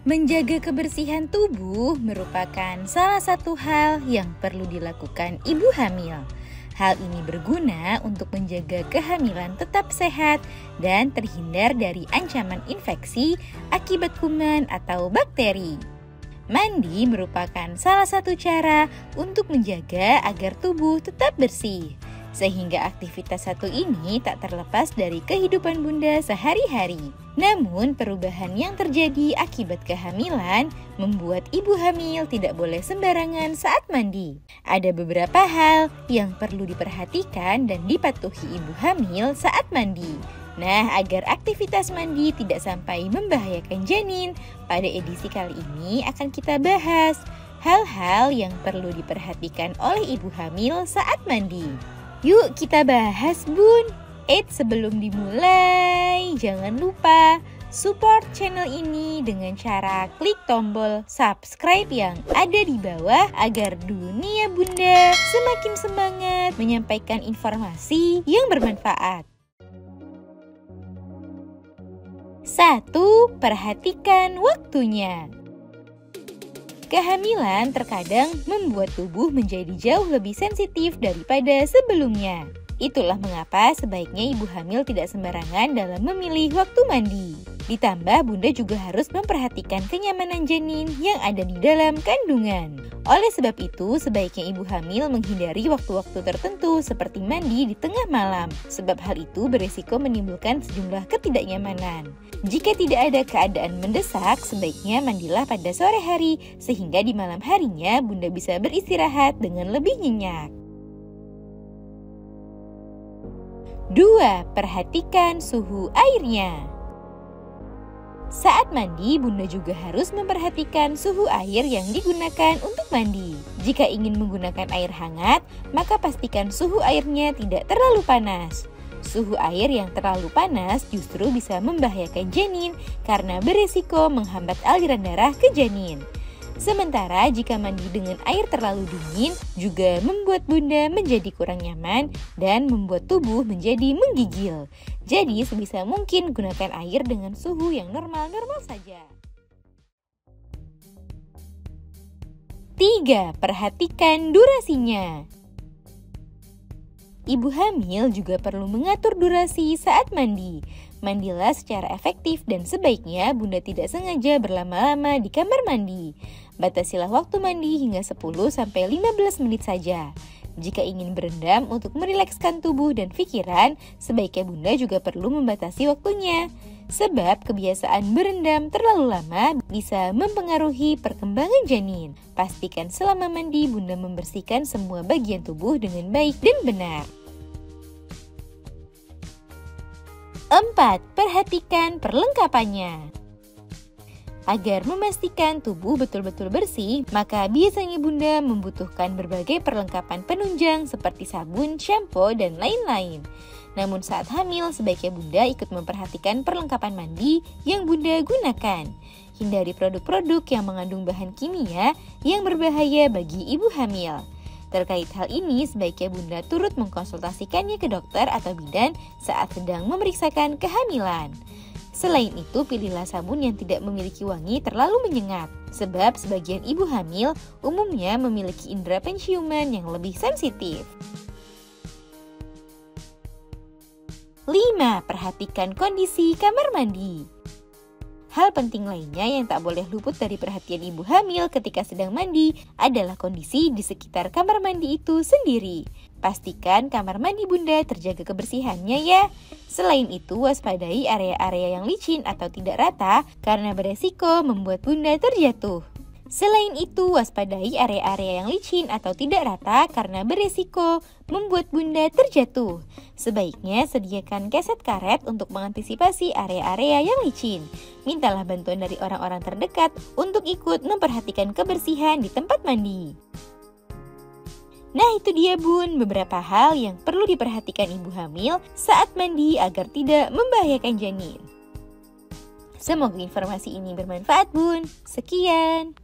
Menjaga kebersihan tubuh merupakan salah satu hal yang perlu dilakukan ibu hamil. Hal ini berguna untuk menjaga kehamilan tetap sehat dan terhindar dari ancaman infeksi akibat kuman atau bakteri. Mandi merupakan salah satu cara untuk menjaga agar tubuh tetap bersih, sehingga aktivitas satu ini tak terlepas dari kehidupan bunda sehari-hari. Namun, perubahan yang terjadi akibat kehamilan membuat ibu hamil tidak boleh sembarangan saat mandi. Ada beberapa hal yang perlu diperhatikan dan dipatuhi ibu hamil saat mandi. Nah, agar aktivitas mandi tidak sampai membahayakan janin, pada edisi kali ini akan kita bahas hal-hal yang perlu diperhatikan oleh ibu hamil saat mandi. Yuk kita bahas, Bun. Sebelum dimulai, jangan lupa support channel ini dengan cara klik tombol subscribe yang ada di bawah agar dunia bunda semakin semangat menyampaikan informasi yang bermanfaat. 1. Perhatikan waktunya. Kehamilan terkadang membuat tubuh menjadi jauh lebih sensitif daripada sebelumnya. Itulah mengapa sebaiknya ibu hamil tidak sembarangan dalam memilih waktu mandi. Ditambah bunda juga harus memperhatikan kenyamanan janin yang ada di dalam kandungan. Oleh sebab itu, sebaiknya ibu hamil menghindari waktu-waktu tertentu seperti mandi di tengah malam, sebab hal itu berisiko menimbulkan sejumlah ketidaknyamanan. Jika tidak ada keadaan mendesak, sebaiknya mandilah pada sore hari, sehingga di malam harinya bunda bisa beristirahat dengan lebih nyenyak. 2. Perhatikan suhu airnya. Saat mandi, bunda juga harus memperhatikan suhu air yang digunakan untuk mandi. Jika ingin menggunakan air hangat, maka pastikan suhu airnya tidak terlalu panas. Suhu air yang terlalu panas justru bisa membahayakan janin karena berisiko menghambat aliran darah ke janin. Sementara jika mandi dengan air terlalu dingin juga membuat bunda menjadi kurang nyaman dan membuat tubuh menjadi menggigil. Jadi sebisa mungkin gunakan air dengan suhu yang normal-normal saja. 3. Perhatikan durasinya. Ibu hamil juga perlu mengatur durasi saat mandi. Mandilah secara efektif dan sebaiknya bunda tidak sengaja berlama-lama di kamar mandi. Batasilah waktu mandi hingga 10-15 menit saja. Jika ingin berendam untuk merilekskan tubuh dan pikiran, sebaiknya bunda juga perlu membatasi waktunya. Sebab kebiasaan berendam terlalu lama bisa mempengaruhi perkembangan janin. Pastikan selama mandi bunda membersihkan semua bagian tubuh dengan baik dan benar. 4. Perhatikan perlengkapannya. Agar memastikan tubuh betul-betul bersih, maka biasanya bunda membutuhkan berbagai perlengkapan penunjang seperti sabun, shampoo, dan lain-lain. Namun saat hamil, sebaiknya bunda ikut memperhatikan perlengkapan mandi yang bunda gunakan. Hindari produk-produk yang mengandung bahan kimia yang berbahaya bagi ibu hamil. Terkait hal ini, sebaiknya bunda turut mengkonsultasikannya ke dokter atau bidan saat sedang memeriksakan kehamilan. Selain itu, pilihlah sabun yang tidak memiliki wangi terlalu menyengat, sebab sebagian ibu hamil umumnya memiliki indera penciuman yang lebih sensitif. 5. Perhatikan kondisi kamar mandi. Hal penting lainnya yang tak boleh luput dari perhatian ibu hamil ketika sedang mandi adalah kondisi di sekitar kamar mandi itu sendiri. Pastikan kamar mandi bunda terjaga kebersihannya ya. Selain itu, waspadai area-area yang licin atau tidak rata karena beresiko membuat bunda terjatuh. Selain itu, waspadai area-area yang licin atau tidak rata karena beresiko membuat bunda terjatuh. Sebaiknya sediakan keset karet untuk mengantisipasi area-area yang licin. Mintalah bantuan dari orang-orang terdekat untuk ikut memperhatikan kebersihan di tempat mandi. Nah itu dia bun, beberapa hal yang perlu diperhatikan ibu hamil saat mandi agar tidak membahayakan janin. Semoga informasi ini bermanfaat bun. Sekian.